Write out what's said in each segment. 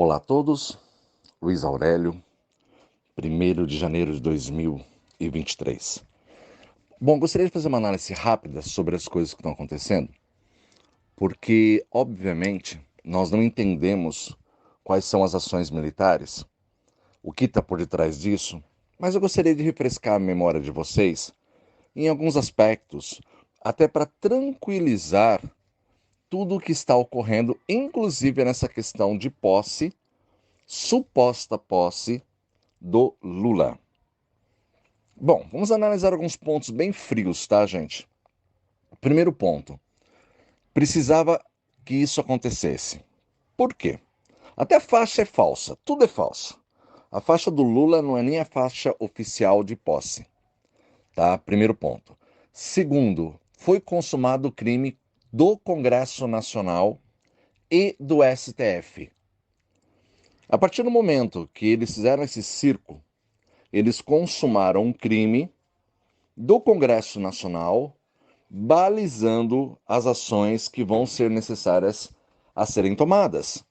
Olá a todos, Luiz Aurélio, 1º de janeiro de 2023. Bom, gostaria de fazer uma análise rápida sobre as coisas que estão acontecendo, porque, obviamente, nós não entendemos quais são as ações militares, o que está por detrás disso, mas eu gostaria de refrescar a memória de vocês em alguns aspectos, até para tranquilizar tudo o que está ocorrendo, inclusive nessa questão de posse, suposta posse, do Lula. Bom, vamos analisar alguns pontos bem frios, tá, gente? Primeiro ponto, precisava que isso acontecesse. Por quê? Até a faixa é falsa, tudo é falso. A faixa do Lula não é nem a faixa oficial de posse, tá? Primeiro ponto. Segundo, foi consumado o crime do Congresso Nacional e do STF. A partir do momento que eles fizeram esse circo, eles consumaram um crime do Congresso Nacional, balizando as ações que vão ser necessárias a serem tomadas.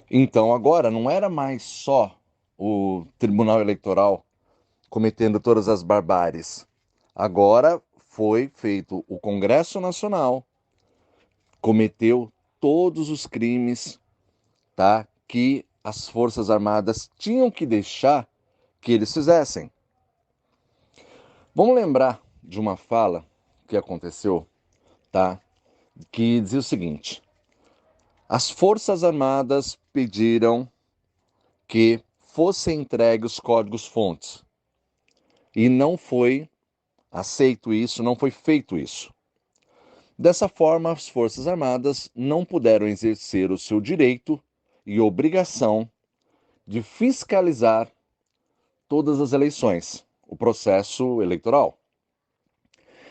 Então, agora, não era mais só o Tribunal Eleitoral cometendo todas as barbáries. Agora foi feito o Congresso Nacional, cometeu todos os crimes, tá, que as Forças Armadas tinham que deixar que eles fizessem. Vamos lembrar de uma fala que aconteceu, tá? Que dizia o seguinte: as Forças Armadas pediram que fossem entregues os códigos-fontes e não foi aceito isso, não foi feito isso. Dessa forma, as Forças Armadas não puderam exercer o seu direito e obrigação de fiscalizar todas as eleições, o processo eleitoral.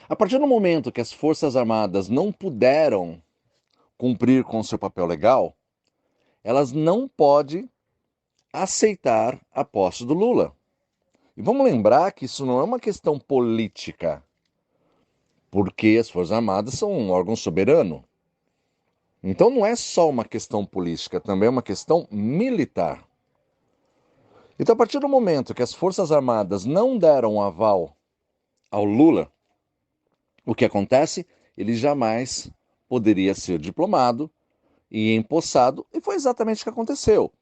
A partir do momento que as Forças Armadas não puderam cumprir com seu papel legal, elas não podem aceitar a posse do Lula. E vamos lembrar que isso não é uma questão política, porque as Forças Armadas são um órgão soberano. Então não é só uma questão política, também é uma questão militar. Então, a partir do momento que as Forças Armadas não deram aval ao Lula, o que acontece? Ele jamais poderia ser diplomado e empossado, e foi exatamente o que aconteceu.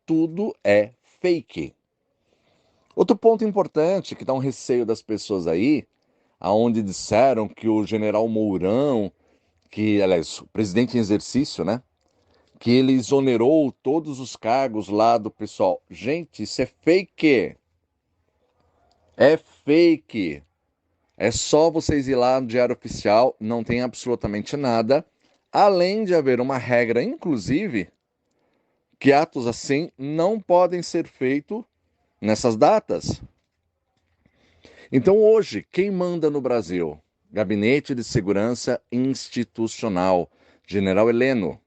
Tudo é fake. Outro ponto importante que dá um receio das pessoas aí, aonde disseram que o general Mourão, que, aliás, o presidente em exercício, né, que ele exonerou todos os cargos lá do pessoal. Gente, isso é fake. É fake. É só vocês ir lá no Diário Oficial, não tem absolutamente nada, além de haver uma regra, inclusive, que atos assim não podem ser feitos nessas datas. Então, hoje, quem manda no Brasil? Gabinete de Segurança Institucional, General Heleno.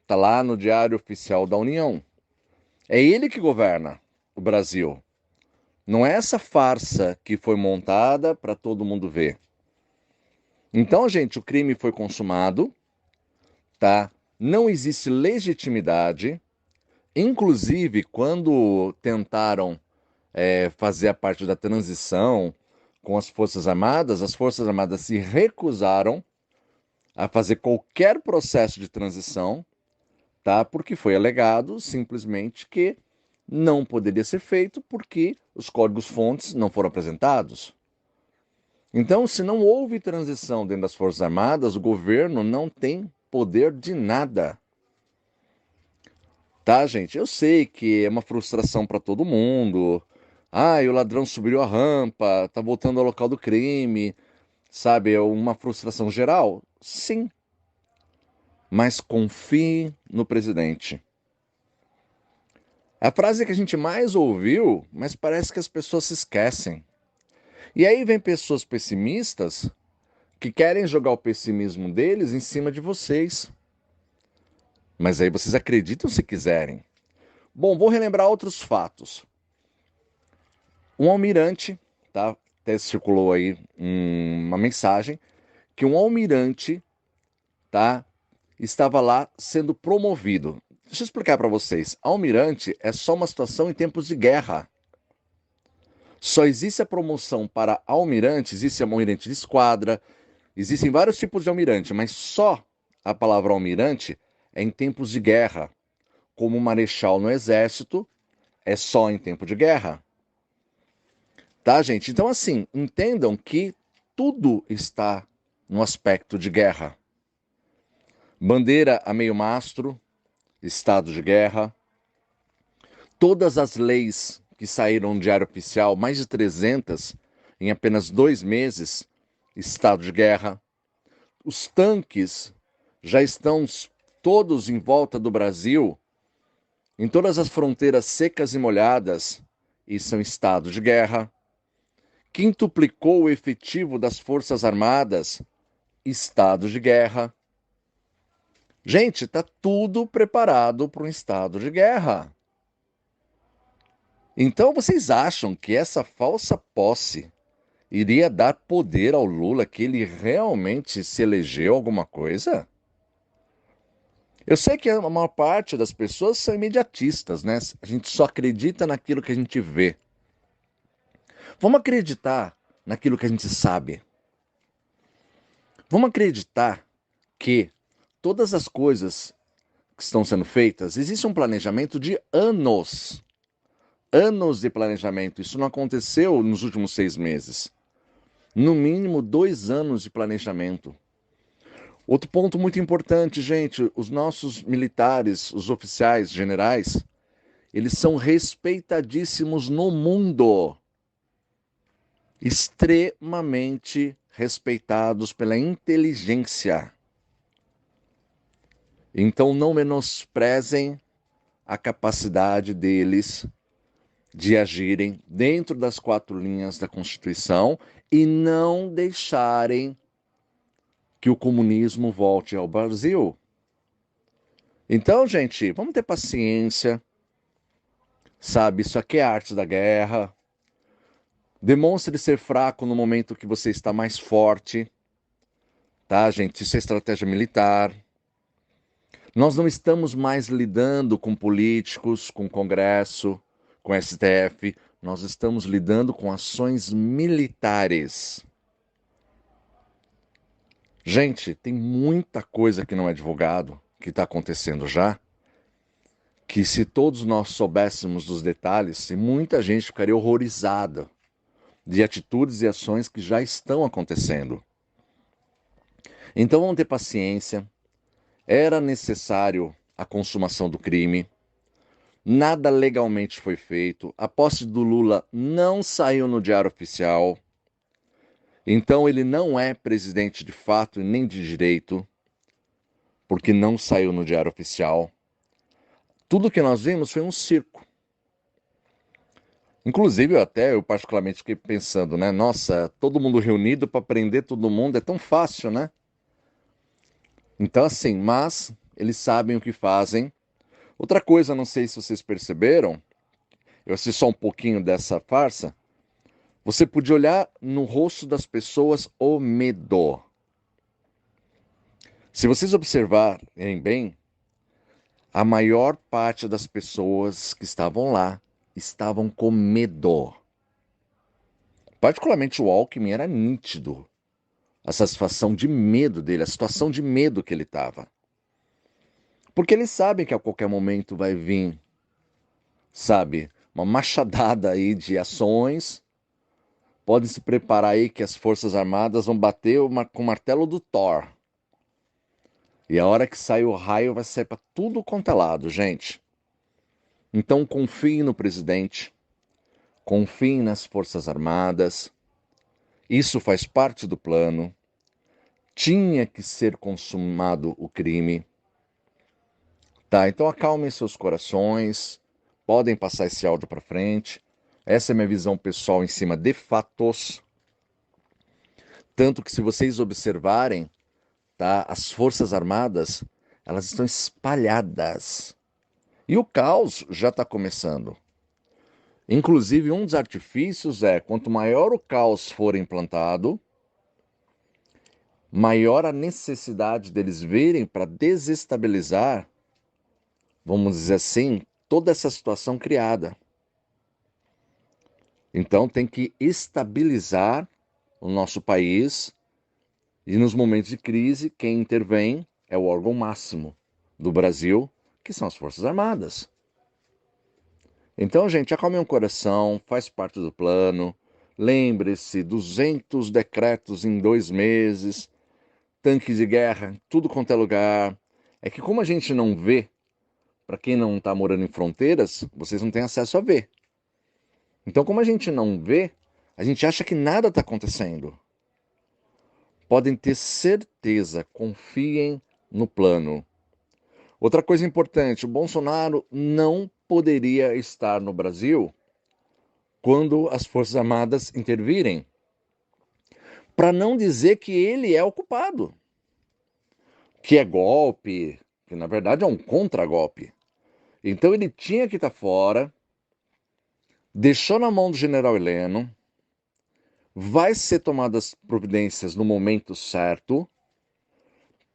Está lá no Diário Oficial da União. É ele que governa o Brasil. Não é essa farsa que foi montada para todo mundo ver. Então, gente, o crime foi consumado, tá? Não existe legitimidade. Inclusive, quando tentaram fazer a parte da transição com as Forças Armadas se recusaram a fazer qualquer processo de transição, tá? Porque foi alegado simplesmente que não poderia ser feito porque os códigos-fontes não foram apresentados. Então, se não houve transição dentro das Forças Armadas, o governo não tem poder de nada. Tá, gente? Eu sei que é uma frustração para todo mundo. Ah, o ladrão subiu a rampa, tá voltando ao local do crime, sabe? É uma frustração geral? Sim. Mas confie no presidente. É a frase que a gente mais ouviu, mas parece que as pessoas se esquecem. E aí vem pessoas pessimistas que querem jogar o pessimismo deles em cima de vocês. Mas aí vocês acreditam se quiserem. Bom, vou relembrar outros fatos. Um almirante, tá? Até circulou aí uma mensagem que um almirante, tá, estava lá sendo promovido. Deixa eu explicar para vocês. Almirante é só uma situação em tempos de guerra. Só existe a promoção para almirante, existe almirante de esquadra, existem vários tipos de almirante, mas só a palavra almirante é em tempos de guerra. Como marechal no exército, é só em tempo de guerra. Tá, gente? Então, assim, entendam que tudo está no aspecto de guerra. Bandeira a meio mastro, estado de guerra. Todas as leis que saíram no Diário Oficial, mais de 300, em apenas 2 meses, estado de guerra. Os tanques já estão todos em volta do Brasil, em todas as fronteiras secas e molhadas, e são estado de guerra. Quintuplicou o efetivo das Forças Armadas, estado de guerra. Gente, está tudo preparado para um estado de guerra. Então vocês acham que essa falsa posse iria dar poder ao Lula, que ele realmente se elegeu alguma coisa? Eu sei que a maior parte das pessoas são imediatistas, né? A gente só acredita naquilo que a gente vê. Vamos acreditar naquilo que a gente sabe. Vamos acreditar que todas as coisas que estão sendo feitas, existe um planejamento de anos. Anos de planejamento. Isso não aconteceu nos últimos 6 meses. No mínimo 2 anos de planejamento. Outro ponto muito importante, gente, os nossos militares, os oficiais, generais, eles são respeitadíssimos no mundo. Extremamente respeitados pela inteligência. Então não menosprezem a capacidade deles de agirem dentro das 4 linhas da Constituição e não deixarem que o comunismo volte ao Brasil. Então, gente, vamos ter paciência, sabe? Isso aqui é a arte da guerra. Demonstre ser fraco no momento que você está mais forte, tá, gente? Isso é estratégia militar. Nós não estamos mais lidando com políticos, com Congresso, com STF. Nós estamos lidando com ações militares. Gente, tem muita coisa que não é divulgado, que está acontecendo já, que se todos nós soubéssemos dos detalhes, muita gente ficaria horrorizada de atitudes e ações que já estão acontecendo. Então vamos ter paciência. Era necessário a consumação do crime. Nada legalmente foi feito. A posse do Lula não saiu no Diário Oficial. Então ele não é presidente de fato e nem de direito, porque não saiu no Diário Oficial. Tudo que nós vimos foi um circo. Inclusive, eu particularmente fiquei pensando, né? Nossa, todo mundo reunido para prender todo mundo é tão fácil, né? Então, assim, mas eles sabem o que fazem. Outra coisa, não sei se vocês perceberam, eu assisti só um pouquinho dessa farsa, você podia olhar no rosto das pessoas o medo. Se vocês observarem bem, a maior parte das pessoas que estavam lá estavam com medo. Particularmente o Alckmin era nítido. A satisfação de medo dele, a situação de medo que ele estava. Porque eles sabem que a qualquer momento vai vir, sabe, uma machadada aí de ações. Podem se preparar aí que as Forças Armadas vão bater com o martelo do Thor. E a hora que sair o raio vai sair para tudo quanto é lado, gente. Então confiem no presidente, confiem nas Forças Armadas. Isso faz parte do plano. Tinha que ser consumado o crime. Tá, então acalmem seus corações. Podem passar esse áudio para frente. Essa é a minha visão pessoal em cima de fatos. Tanto que se vocês observarem, tá, as Forças Armadas, elas estão espalhadas. E o caos já está começando. Inclusive, um dos artifícios é, quanto maior o caos for implantado, maior a necessidade deles virem para desestabilizar vamos dizer assim, toda essa situação criada. Então tem que estabilizar o nosso país e nos momentos de crise, quem intervém é o órgão máximo do Brasil, que são as Forças Armadas. Então, gente, acalme o coração, faz parte do plano. Lembre-se, 200 decretos em 2 meses, tanques de guerra, tudo quanto é lugar. É que como a gente não vê, para quem não está morando em fronteiras, vocês não têm acesso a ver. Então, como a gente não vê, a gente acha que nada está acontecendo. Podem ter certeza, confiem no plano. Outra coisa importante, o Bolsonaro não poderia estar no Brasil quando as Forças Armadas intervirem, para não dizer que ele é o culpado, que é golpe, que na verdade é um contragolpe. Então ele tinha que estar fora, deixou na mão do general Heleno, vai ser tomadas providências no momento certo,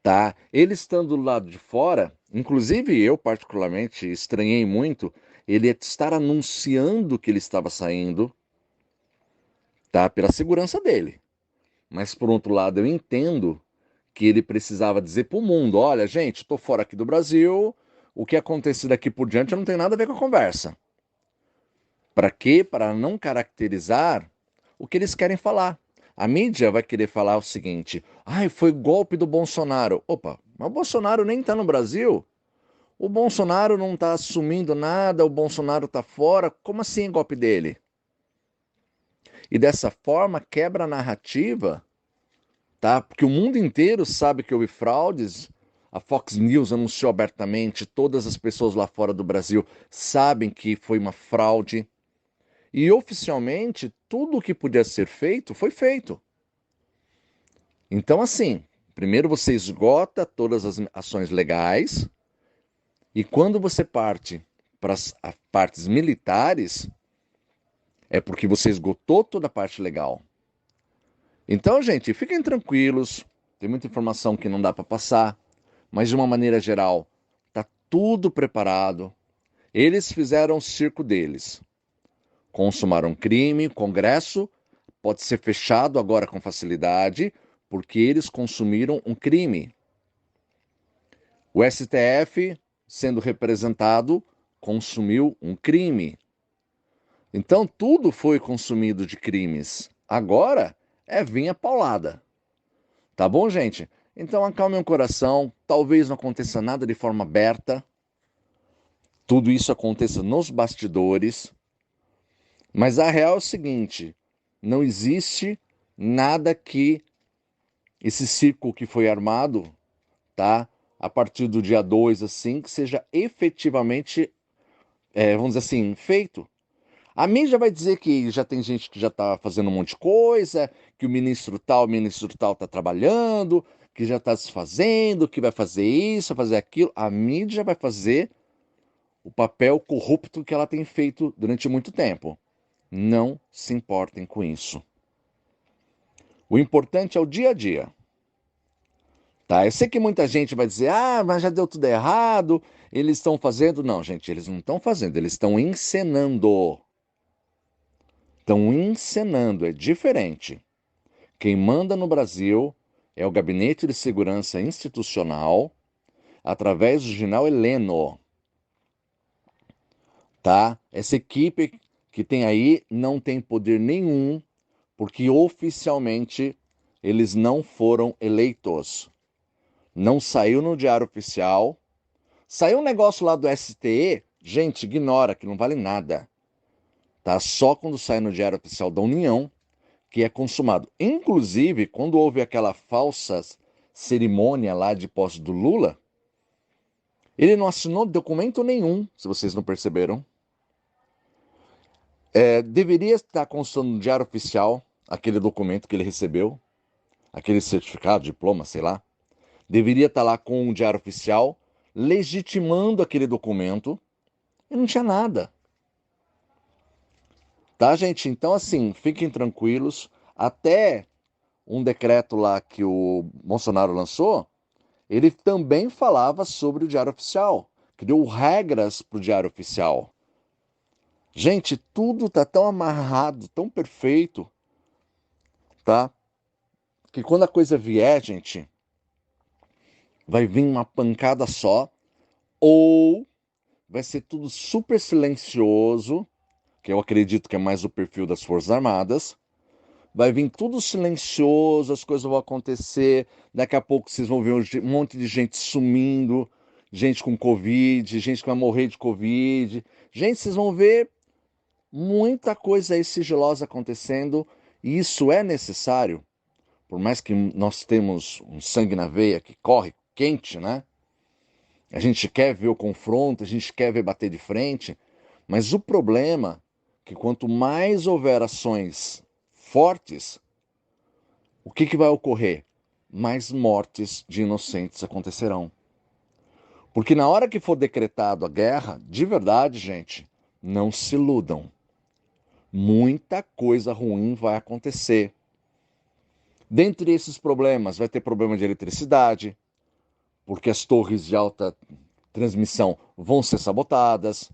tá? Ele estando do lado de fora, inclusive eu particularmente estranhei muito ele estar anunciando que ele estava saindo, tá? Pela segurança dele. Mas por outro lado, eu entendo que ele precisava dizer para o mundo: olha, gente, estou fora aqui do Brasil, o que acontecer daqui por diante não tem nada a ver com a conversa. Para quê? Para não caracterizar o que eles querem falar. A mídia vai querer falar o seguinte: ai, foi golpe do Bolsonaro. Opa, mas o Bolsonaro nem está no Brasil. O Bolsonaro não está assumindo nada, o Bolsonaro está fora. Como assim é golpe dele? E dessa forma quebra a narrativa, tá? Porque o mundo inteiro sabe que houve fraudes. A Fox News anunciou abertamente, todas as pessoas lá fora do Brasil sabem que foi uma fraude. E oficialmente, tudo o que podia ser feito foi feito. Então, assim, primeiro você esgota todas as ações legais, e quando você parte para as partes militares, é porque você esgotou toda a parte legal. Então, gente, fiquem tranquilos, tem muita informação que não dá para passar, mas de uma maneira geral, tá tudo preparado. Eles fizeram o circo deles. Consumaram crime, o Congresso pode ser fechado agora com facilidade, porque eles consumiram um crime. O STF, sendo representado, consumiu um crime. Então tudo foi consumido de crimes. Agora é vir a paulada. Tá bom, gente? Então acalme o coração, talvez não aconteça nada de forma aberta. Tudo isso aconteça nos bastidores. Mas a real é o seguinte: não existe nada que esse círculo que foi armado, tá? A partir do dia 2, assim, que seja efetivamente, vamos dizer assim, feito. A mídia vai dizer que já tem gente que já está fazendo um monte de coisa, que o ministro tal está trabalhando, que já está se fazendo, que vai fazer isso, vai fazer aquilo. A mídia vai fazer o papel corrupto que ela tem feito durante muito tempo. Não se importem com isso. O importante é o dia a dia. Tá? Eu sei que muita gente vai dizer: ah, mas já deu tudo errado, eles estão fazendo. Não, gente, eles não estão fazendo, eles estão encenando. Estão encenando, é diferente. Quem manda no Brasil é o Gabinete de Segurança Institucional, através do general Heleno. Tá? Essa equipe que tem aí não tem poder nenhum, porque oficialmente eles não foram eleitos. Não saiu no Diário Oficial. Saiu um negócio lá do STE, gente, ignora, que não vale nada. Tá? Só quando sai no Diário Oficial da União que é consumado. Inclusive, quando houve aquela falsa cerimônia lá de posse do Lula, ele não assinou documento nenhum, se vocês não perceberam. Deveria estar constando no Diário Oficial aquele documento que ele recebeu, aquele certificado, diploma, sei lá. Deveria estar lá com o Diário Oficial, legitimando aquele documento, e não tinha nada. Tá, gente? Então, assim, fiquem tranquilos. Até um decreto lá que o Bolsonaro lançou, ele também falava sobre o Diário Oficial, criou regras para o Diário Oficial. Gente, tudo está tão amarrado, tão perfeito, tá? Que quando a coisa vier, gente, vai vir uma pancada só, ou vai ser tudo super silencioso, que eu acredito que é mais o perfil das Forças Armadas. Vai vir tudo silencioso, as coisas vão acontecer. Daqui a pouco vocês vão ver um monte de gente sumindo, gente com Covid, gente que vai morrer de Covid. Gente, vocês vão ver muita coisa aí sigilosa acontecendo, e isso é necessário. Por mais que nós temos um sangue na veia que corre quente, né? A gente quer ver o confronto, a gente quer ver bater de frente, mas o problema é que quanto mais houver ações fortes, o que vai ocorrer? Mais mortes de inocentes acontecerão. Porque na hora que for decretado a guerra, de verdade, gente, não se iludam. Muita coisa ruim vai acontecer. Dentre esses problemas, vai ter problema de eletricidade, porque as torres de alta transmissão vão ser sabotadas.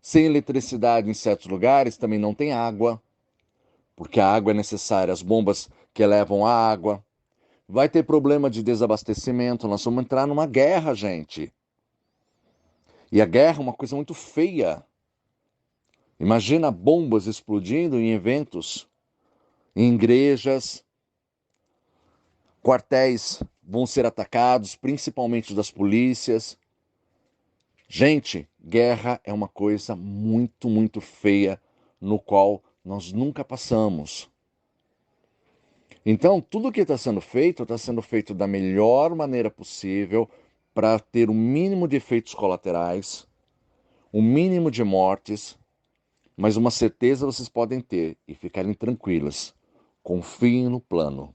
Sem eletricidade em certos lugares também não tem água, porque a água é necessária, as bombas que levam a água. Vai ter problema de desabastecimento, nós vamos entrar numa guerra, gente. E a guerra é uma coisa muito feia. Imagina bombas explodindo em eventos, em igrejas, quartéis vão ser atacados, principalmente das polícias. Gente, guerra é uma coisa muito, muito feia, no qual nós nunca passamos. Então, tudo que está sendo feito da melhor maneira possível para ter o mínimo de efeitos colaterais, o mínimo de mortes, mas uma certeza vocês podem ter e ficarem tranquilas. Confiem no plano.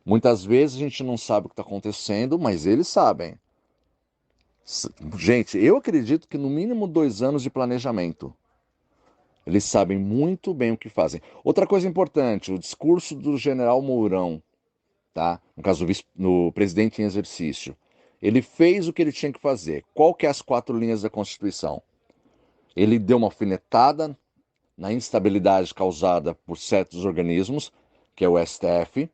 Muitas vezes a gente não sabe o que está acontecendo, mas eles sabem. Gente, eu acredito que no mínimo 2 anos de planejamento. Eles sabem muito bem o que fazem. Outra coisa importante, o discurso do general Mourão, tá? No caso do presidente em exercício. Ele fez o que ele tinha que fazer. Qual que é as 4 linhas da Constituição? Ele deu uma alfinetada na instabilidade causada por certos organismos, que é o STF.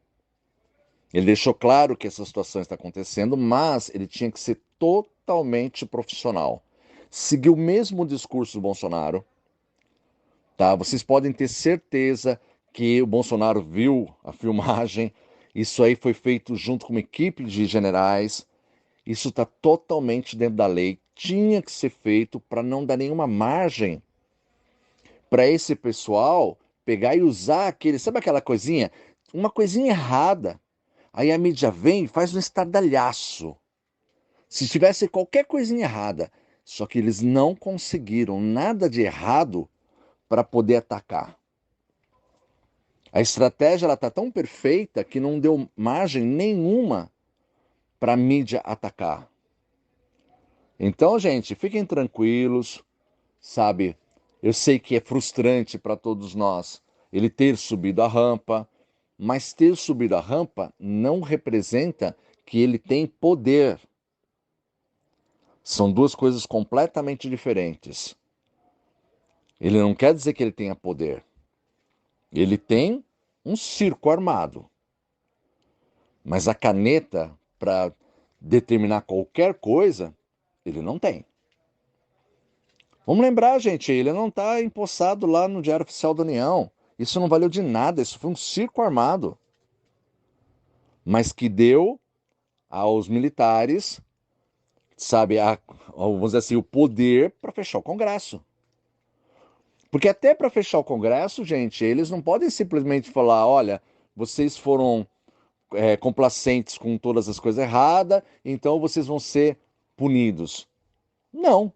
Ele deixou claro que essa situação está acontecendo, mas ele tinha que ser totalmente profissional. Seguiu o mesmo discurso do Bolsonaro, tá? Vocês podem ter certeza que o Bolsonaro viu a filmagem. Isso aí foi feito junto com uma equipe de generais. Isso está totalmente dentro da lei. Tinha que ser feito para não dar nenhuma margem para esse pessoal pegar e usar aquele, sabe aquela coisinha? Uma coisinha errada. Aí a mídia vem e faz um estardalhaço. Se tivesse qualquer coisinha errada, só que eles não conseguiram nada de errado para poder atacar. A estratégia está tão perfeita que não deu margem nenhuma para a mídia atacar. Então, gente, fiquem tranquilos, sabe? Eu sei que é frustrante para todos nós ele ter subido a rampa, mas ter subido a rampa não representa que ele tem poder. São duas coisas completamente diferentes. Ele não quer dizer que ele tenha poder. Ele tem um circo armado. Mas a caneta para determinar qualquer coisa, ele não tem. Vamos lembrar, gente, ele não está empossado lá no Diário Oficial da União. Isso não valeu de nada, isso foi um circo armado. Mas que deu aos militares, sabe, vamos dizer assim, o poder para fechar o Congresso. Porque até para fechar o Congresso, gente, eles não podem simplesmente falar, olha, vocês foram complacentes com todas as coisas erradas, então vocês vão ser punidos. Não.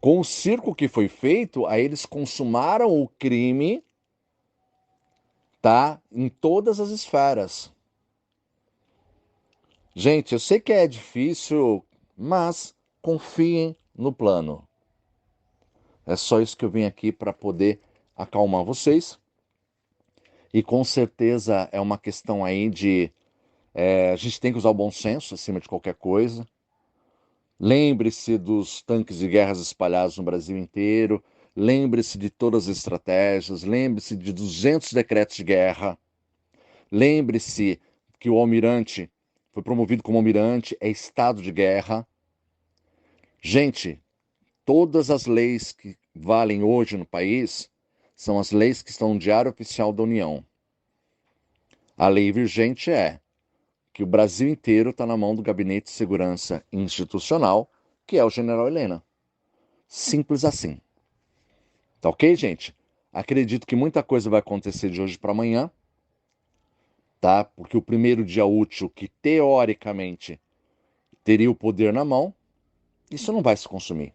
Com o circo que foi feito, aí eles consumaram o crime, tá? Em todas as esferas. Gente, eu sei que é difícil, mas confiem no plano. É só isso que eu vim aqui para poder acalmar vocês. E com certeza é uma questão aí de a gente tem que usar o bom senso acima de qualquer coisa. Lembre-se dos tanques de guerras espalhados no Brasil inteiro, lembre-se de todas as estratégias, lembre-se de 200 decretos de guerra, lembre-se que o almirante foi promovido como almirante, é estado de guerra. Gente, todas as leis que valem hoje no país são as leis que estão no Diário Oficial da União. A lei vigente é que o Brasil inteiro está na mão do Gabinete de Segurança Institucional, que é o General Helena. Simples assim. Tá ok, gente? Acredito que muita coisa vai acontecer de hoje para amanhã, tá? Porque o primeiro dia útil, que teoricamente teria o poder na mão, isso não vai se consumir.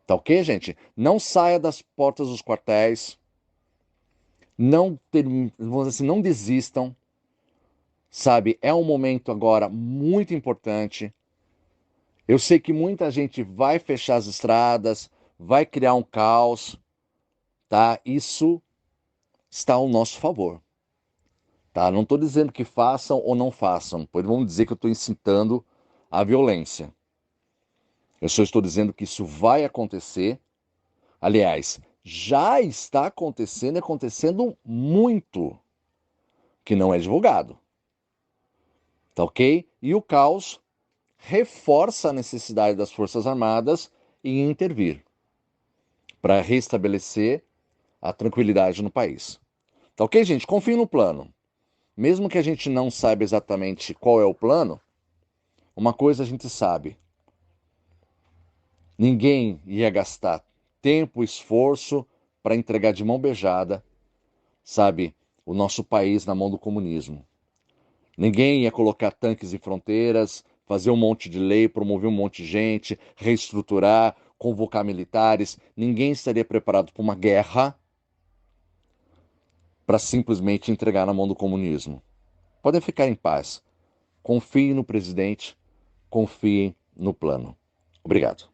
Tá ok, gente? Não saia das portas dos quartéis. Não, vamos dizer assim, não desistam. Sabe? É um momento agora muito importante. Eu sei que muita gente vai fechar as estradas, vai criar um caos, tá? Isso está ao nosso favor, tá? Não estou dizendo que façam ou não façam, pois vamos dizer que eu estou incitando a violência. Eu só estou dizendo que isso vai acontecer. Aliás, já está acontecendo e acontecendo muito, que não é divulgado. Tá ok? E o caos reforça a necessidade das Forças Armadas em intervir para restabelecer a tranquilidade no país. Tá ok, gente? Confie no plano. Mesmo que a gente não saiba exatamente qual é o plano, uma coisa a gente sabe: ninguém ia gastar tempo e esforço para entregar de mão beijada, sabe, o nosso país na mão do comunismo. Ninguém ia colocar tanques em fronteiras, fazer um monte de lei, promover um monte de gente, reestruturar, convocar militares. Ninguém estaria preparado para uma guerra para simplesmente entregar na mão do comunismo. Podem ficar em paz. Confiem no presidente, confiem no plano. Obrigado.